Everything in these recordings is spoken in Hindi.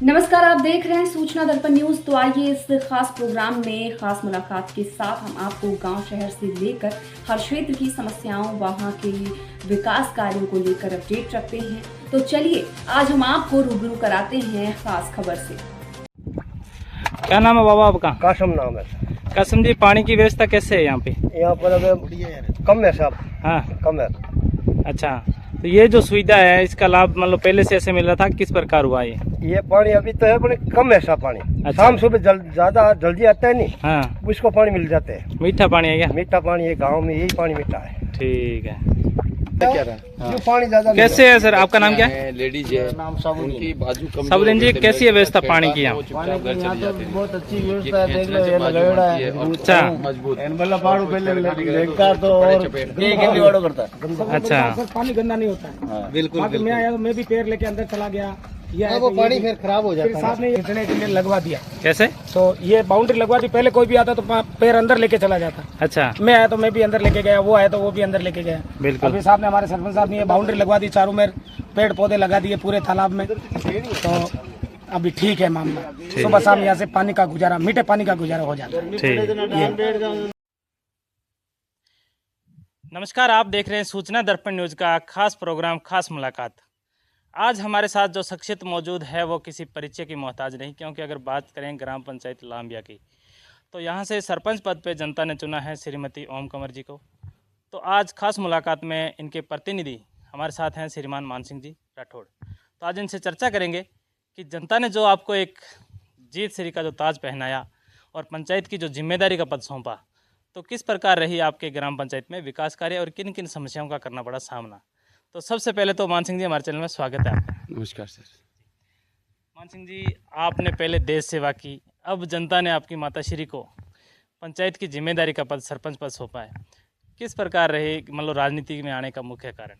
नमस्कार, आप देख रहे हैं सूचना दर्पण न्यूज। तो आइए इस खास प्रोग्राम में खास मुलाकात के साथ हम आपको गांव शहर से लेकर हर क्षेत्र की समस्याओं, वहां के विकास कार्यों को लेकर अपडेट रखते हैं। तो चलिए आज हम आपको रूबरू कराते हैं खास खबर से। क्या नाम है बाबा आपका? कासम नाम है। कसम जी, पानी की व्यवस्था कैसे है यहाँ पे? यहाँ पर अब कम है साहब। हाँ, कम है। अच्छा। तो ये जो सुविधा है इसका लाभ मतलब पहले से ऐसे मिल रहा था, किस प्रकार हुआ ये? पानी अभी तो है पर कम है साहब पानी। अच्छा। शाम सुबह ज्यादा जल्दी आता है नहीं। हाँ, उसको पानी मिल जाते हैं। मीठा पानी है क्या? मीठा पानी है, गांव में यही पानी मीठा है। ठीक है। क्या रहा जो पानी ज्यादा कैसे है सर, आपका नाम क्या है? लेडीज है, उनकी बाजू कमजोर सबलिन जी, होते हैं, कैसी है व्यवस्था पानी की यहाँ? पानी की यहाँ तो बहुत अच्छी ये व्यवस्था है। देख खींचने लो से ये बाजू लगेड़ा बनती है है। और अच्छा। मजबूत। देखता तो और करता है। अच्छा, पानी गंदा नहीं होता है। बिल्कुल मैं आया तो मैं भी पैर लेके अंदर चला गया। ये वो पानी फिर खराब हो फिर जाता है। साहब ने ये खींचने के लिए लगवा दिया। कैसे? तो ये बाउंड्री लगवा दी। पहले कोई भी आता तो पैर अंदर लेके चला जाता। अच्छा, मैं आया तो मैं भी अंदर लेके गया, वो आया तो वो भी अंदर लेके गया। बिल्कुल। अभी साहब ने, हमारे सरपंच साहब ने ये बाउंड्री लगवा दी, चारों में पेड़ पौधे लगा दिए पूरे तालाब में। तो अभी ठीक है मामला। सुबह शाम यहाँ से पानी का गुजारा, मीठे पानी का गुजारा हो जाता है। ठीक। नमस्कार, आप देख रहे हैं सूचना दर्पण न्यूज का खास प्रोग्राम खास मुलाकात। आज हमारे साथ जो शख्सियत मौजूद है वो किसी परिचय की मोहताज नहीं, क्योंकि अगर बात करें ग्राम पंचायत लांबिया की तो यहाँ से सरपंच पद पे जनता ने चुना है श्रीमती ओम कंवर जी को। तो आज खास मुलाकात में इनके प्रतिनिधि हमारे साथ हैं श्रीमान मान सिंह जी राठौड़। तो आज इनसे चर्चा करेंगे कि जनता ने जो आपको एक जीत श्री का जो ताज पहनाया और पंचायत की जो जिम्मेदारी का पद सौंपा, तो किस प्रकार रही आपके ग्राम पंचायत में विकास कार्य और किन किन समस्याओं का करना पड़ा सामना। तो सबसे पहले तो मान सिंह जी, हमारे चैनल में स्वागत है आपका। नमस्कार सर। मान सिंह जी, आपने पहले देश सेवा की, अब जनता ने आपकी माताश्री को पंचायत की जिम्मेदारी का पद, सरपंच पद सौंपा है। किस प्रकार रहे मतलब राजनीति में आने का मुख्य कारण?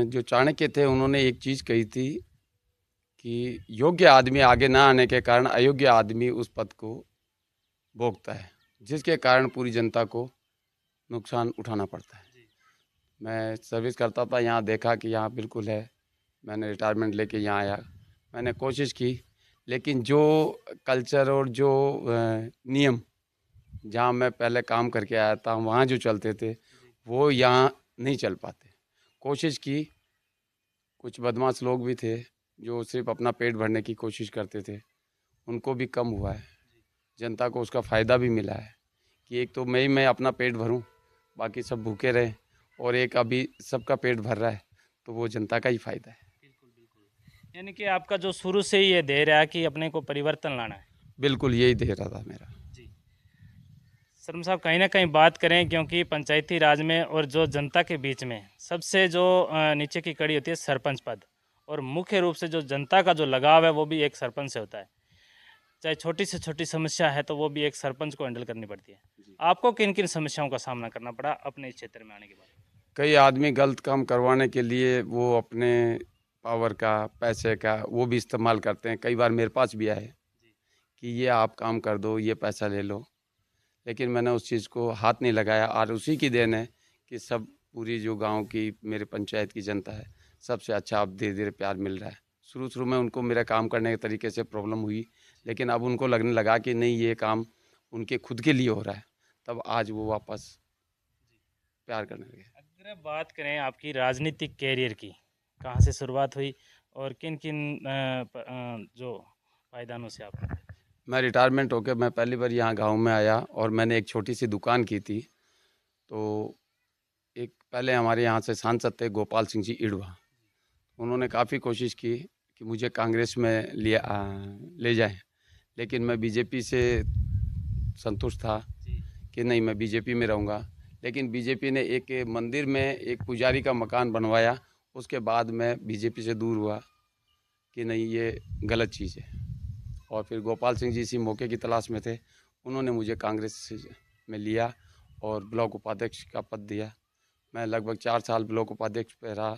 जो चाणक्य थे उन्होंने एक चीज़ कही थी कि योग्य आदमी आगे ना आने के कारण अयोग्य आदमी उस पद को भोगता है, जिसके कारण पूरी जनता को नुकसान उठाना पड़ता है। मैं सर्विस करता था, यहाँ देखा कि यहाँ बिल्कुल है। मैंने रिटायरमेंट लेके यहाँ आया, मैंने कोशिश की, लेकिन जो कल्चर और जो नियम जहाँ मैं पहले काम करके आया था वहाँ जो चलते थे वो यहाँ नहीं चल पाते। कोशिश की, कुछ बदमाश लोग भी थे जो सिर्फ अपना पेट भरने की कोशिश करते थे, उनको भी कम हुआ है। जनता को उसका फ़ायदा भी मिला है कि एक तो मैं अपना पेट भरूं, बाकी सब भूखे रहें, और एक अभी सबका पेट भर रहा है, तो वो जनता का ही फ़ायदा है। बिल्कुल बिल्कुल, यानी कि आपका जो शुरू से ही ये दे रहा है कि अपने को परिवर्तन लाना है। बिल्कुल यही दे रहा था मेरा। जी शर्म साहब, कहीं ना कहीं बात करें, क्योंकि पंचायती राज में और जो जनता के बीच में सबसे जो नीचे की कड़ी होती है सरपंच पद, और मुख्य रूप से जो जनता का जो लगाव है वो भी एक सरपंच से होता है। चाहे छोटी से छोटी समस्या है तो वो भी एक सरपंच को हैंडल करनी पड़ती है। आपको किन किन समस्याओं का सामना करना पड़ा अपने इस क्षेत्र में आने के बाद? कई आदमी गलत काम करवाने के लिए वो अपने पावर का, पैसे का वो भी इस्तेमाल करते हैं। कई बार मेरे पास भी आए कि ये आप काम कर दो, ये पैसा ले लो, लेकिन मैंने उस चीज़ को हाथ नहीं लगाया। और उसी की देन है कि सब पूरी जो गांव की, मेरे पंचायत की जनता है, सबसे अच्छा अब धीरे धीरे प्यार मिल रहा है। शुरू में उनको मेरा काम करने के तरीके से प्रॉब्लम हुई, लेकिन अब उनको लगने लगा कि नहीं, ये काम उनके खुद के लिए हो रहा है, तब आज वो वापस प्यार करने लगे। अगर बात करें आपकी राजनीतिक कैरियर की, कहाँ से शुरुआत हुई और किन किन जो पायदानों से आप? मैं रिटायरमेंट होकर मैं पहली बार यहाँ गांव में आया और मैंने एक छोटी सी दुकान की थी। तो एक पहले हमारे यहाँ से सांसद थे गोपाल सिंह जी इड़वा, उन्होंने काफ़ी कोशिश की कि मुझे कांग्रेस में ले जाएं, लेकिन मैं बीजेपी से संतुष्ट था कि नहीं, मैं बीजेपी में रहूँगा। लेकिन बीजेपी ने एक मंदिर में एक पुजारी का मकान बनवाया, उसके बाद मैं बीजेपी से दूर हुआ कि नहीं, ये गलत चीज़ है। और फिर गोपाल सिंह जी इसी मौके की तलाश में थे, उन्होंने मुझे कांग्रेस में लिया और ब्लॉक उपाध्यक्ष का पद दिया। मैं लगभग 4 साल ब्लॉक उपाध्यक्ष पे रहा।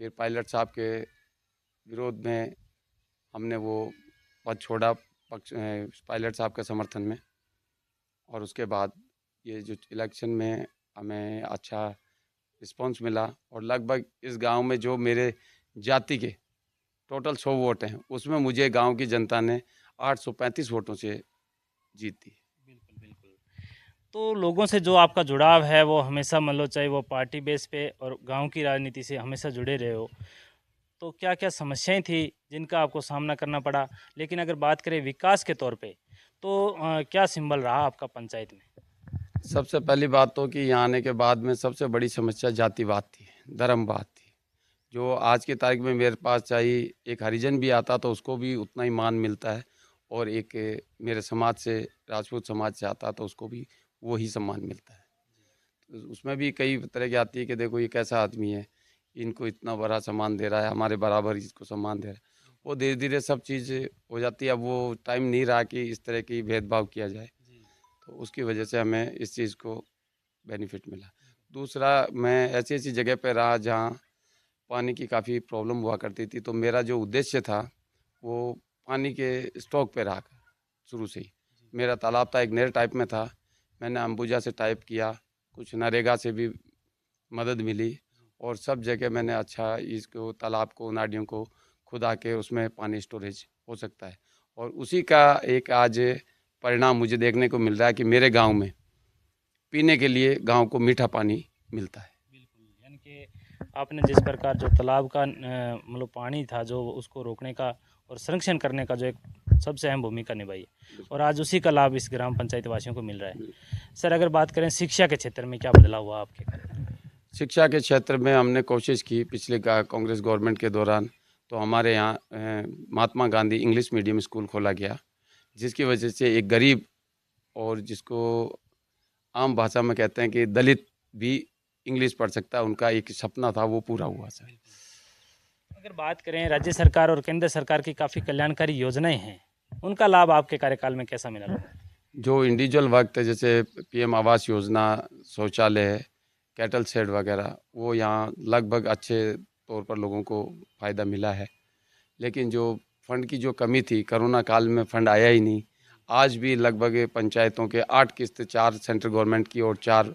फिर पायलट साहब के विरोध में हमने वो पद छोड़ा, पायलट साहब के समर्थन में। और उसके बाद ये जो इलेक्शन में हमें अच्छा रिस्पांस मिला, और लगभग इस गांव में जो मेरे जाति के टोटल 100 वोट हैं, उसमें मुझे गांव की जनता ने 835 वोटों से जीत दी। बिल्कुल बिल्कुल। तो लोगों से जो आपका जुड़ाव है वो हमेशा मान लो, चाहे वो पार्टी बेस पे और गांव की राजनीति से हमेशा जुड़े रहे हो, तो क्या क्या समस्याएं थी जिनका आपको सामना करना पड़ा? लेकिन अगर बात करें विकास के तौर पे, तो क्या सिंबल रहा आपका पंचायत में? सबसे पहली बात तो कि यहाँ आने के बाद में सबसे बड़ी समस्या जातिवाद थी, धर्मवाद थी। जो आज की तारीख में मेरे पास चाहे एक हरिजन भी आता तो उसको भी उतना ही मान मिलता है, और एक मेरे समाज से, राजपूत समाज से आता तो उसको भी वही सम्मान मिलता है। तो उसमें भी कई तरह की आती है कि देखो ये कैसा आदमी है, इनको इतना बड़ा सम्मान दे रहा है, हमारे बराबर इसको सम्मान दे रहा है। वो धीरे धीरे सब चीज़ हो जाती है। अब वो टाइम नहीं रहा कि इस तरह की भेदभाव किया जाए, तो उसकी वजह से हमें इस चीज़ को बेनिफिट मिला। दूसरा, मैं ऐसी ऐसी जगह पर रहा जहाँ पानी की काफ़ी प्रॉब्लम हुआ करती थी, तो मेरा जो उद्देश्य था वो पानी के स्टॉक पे रहा शुरू से ही। मेरा तालाब था, एक नहर टाइप में था, मैंने अंबुजा से टाइप किया, कुछ नरेगा से भी मदद मिली, और सब जगह मैंने अच्छा इसको तालाब को, नालियों को खुदा के उसमें पानी स्टोरेज हो सकता है। और उसी का एक आज परिणाम मुझे देखने को मिल रहा है कि मेरे गांव में पीने के लिए गांव को मीठा पानी मिलता है। बिल्कुल, यानी कि आपने जिस प्रकार जो तालाब का मतलब पानी था, जो उसको रोकने का और संरक्षण करने का जो एक सबसे अहम भूमिका निभाई है, और आज उसी का लाभ इस ग्राम पंचायत वासियों को मिल रहा है। सर, अगर बात करें शिक्षा के क्षेत्र में क्या बदलाव हुआ आपके? शिक्षा के क्षेत्र में हमने कोशिश की पिछले कांग्रेस गवर्नमेंट के दौरान, तो हमारे यहाँ Mahatma Gandhi English medium school खोला गया, जिसकी वजह से एक गरीब और जिसको आम भाषा में कहते हैं कि दलित भी इंग्लिश पढ़ सकता है, उनका एक सपना था वो पूरा हुआ सर। अगर बात करें राज्य सरकार और केंद्र सरकार की काफ़ी कल्याणकारी योजनाएं हैं, उनका लाभ आपके कार्यकाल में कैसा मिला? जो इंडिविजुअल वक्त है, जैसे पीएम आवास योजना, शौचालय, कैटल शेड वगैरह, वो यहाँ लगभग अच्छे तौर पर लोगों को फ़ायदा मिला है। लेकिन जो फंड की जो कमी थी, कोरोना काल में फंड आया ही नहीं। आज भी लगभग पंचायतों के 8 किस्त, 4 सेंट्रल गवर्नमेंट की और 4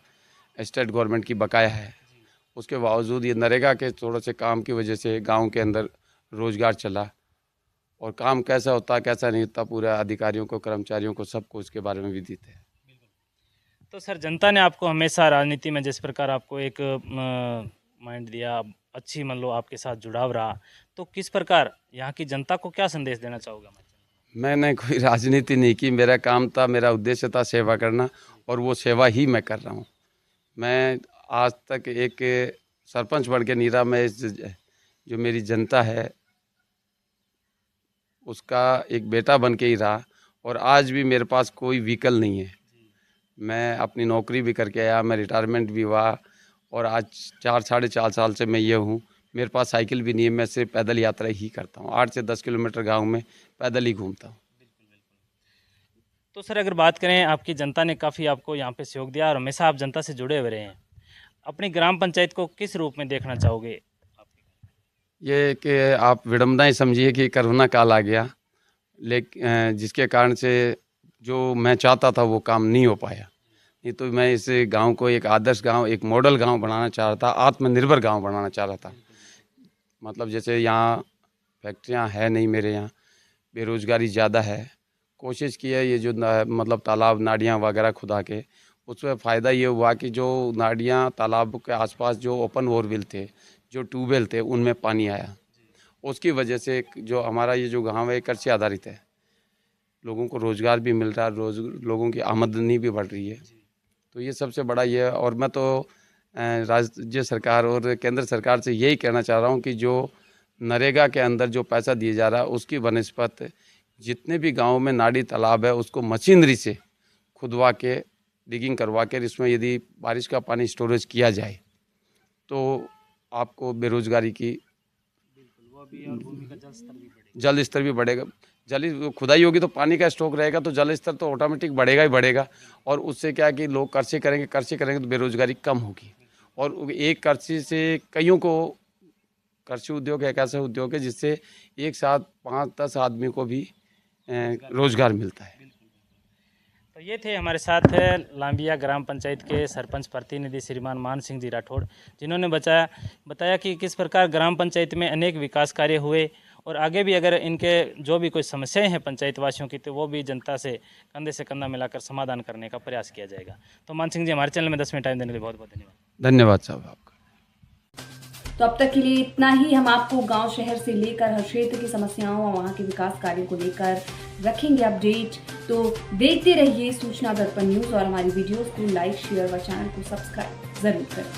स्टेट गवर्नमेंट की बकाया है। उसके बावजूद ये नरेगा के थोड़े से काम की वजह से गांव के अंदर रोज़गार चला, और काम कैसा होता कैसा नहीं होता पूरा अधिकारियों को, कर्मचारियों को, सबको इसके बारे में विदित है। तो सर, जनता ने आपको हमेशा राजनीति में जिस प्रकार आपको एक माइंड दिया, अच्छी मान लो आपके साथ जुड़ाव रहा, तो किस प्रकार यहाँ की जनता को क्या संदेश देना चाहोगे? मैंने कोई राजनीति नहीं की, मेरा काम था, मेरा उद्देश्य था सेवा करना, और वो सेवा ही मैं कर रहा हूँ। मैं आज तक एक सरपंच बन के नहीं रहा, मैं जो मेरी जनता है उसका एक बेटा बन के ही रहा, और आज भी मेरे पास कोई व्हीकल नहीं है। मैं अपनी नौकरी भी करके आया, मैं रिटायरमेंट भी हुआ, और आज 4-4.5 साल से मैं ये हूँ। मेरे पास साइकिल भी नहीं है, मैं सिर्फ पैदल यात्रा ही करता हूँ। 8 से 10 किलोमीटर गांव में पैदल ही घूमता हूँ। तो सर, अगर बात करें, आपकी जनता ने काफ़ी आपको यहाँ पे सहयोग दिया और हमेशा आप जनता से जुड़े हुए रहे हैं, अपनी ग्राम पंचायत को किस रूप में देखना चाहोगे? ये कि आप विडम्बनाएं समझिए कि कोरोना काल आ गया, लेकिन जिसके कारण से जो मैं चाहता था वो काम नहीं हो पाया। नहीं तो मैं इस गांव को एक आदर्श गांव, एक मॉडल गांव बनाना चाह रहा था, आत्मनिर्भर गांव बनाना चाह रहा था। मतलब जैसे यहाँ फैक्ट्रियाँ है नहीं, मेरे यहाँ बेरोज़गारी ज़्यादा है। कोशिश की है, ये जो मतलब तालाब, नालियाँ वगैरह खुदा के, उसमें फ़ायदा ये हुआ कि जो नालियाँ, तालाब के आसपास जो ओपन बोरवेल थे, जो ट्यूबवेल थे, उनमें पानी आया। उसकी वजह से जो हमारा ये जो गांव है कृषि आधारित है, लोगों को रोज़गार भी मिल रहा है, लोगों की आमदनी भी बढ़ रही है। तो ये सबसे बड़ा ये है। और मैं तो राज्य सरकार और केंद्र सरकार से यही कहना चाह रहा हूँ कि जो नरेगा के अंदर जो पैसा दिया जा रहा है, उसकी बनस्पत जितने भी गाँव में नाली तालाब है उसको मशीनरी से खुदवा के, डिगिंग करवा के, इसमें यदि बारिश का पानी स्टोरेज किया जाए तो आपको बेरोज़गारी की जल स्तर भी बढ़ेगा। जल खुदाई होगी तो पानी का स्टॉक रहेगा, तो जल स्तर तो ऑटोमेटिक बढ़ेगा ही बढ़ेगा। और उससे क्या है कि लोग कृषि करेंगे तो बेरोज़गारी कम होगी। और एक कृषि से कईयों को, कृषि उद्योग एक ऐसा उद्योग है जिससे एक साथ 5-10 आदमी को भी रोज़गार मिलता है। तो ये थे हमारे साथ लांबिया ग्राम पंचायत के सरपंच प्रतिनिधि श्रीमान मान सिंह जी राठौड़, जिन्होंने बताया कि किस प्रकार ग्राम पंचायत में अनेक विकास कार्य हुए और आगे भी अगर इनके जो भी कोई समस्याएं हैं पंचायत वासियों की, तो वो भी जनता से कंधा मिलाकर समाधान करने का प्रयास किया जाएगा। तो मान सिंह जी, हमारे चैनल में 10 मिनट टाइम देने के लिए बहुत बहुत धन्यवाद। धन्यवाद साहब आपका। तो अब तक के लिए इतना ही। हम आपको गांव शहर से लेकर हर क्षेत्र की समस्याओं और वहां के विकास कार्यों को लेकर रखेंगे अपडेट। तो देखते रहिए सूचना दर्पण न्यूज और हमारी वीडियोस को लाइक, शेयर व चैनल को सब्सक्राइब जरूर करें।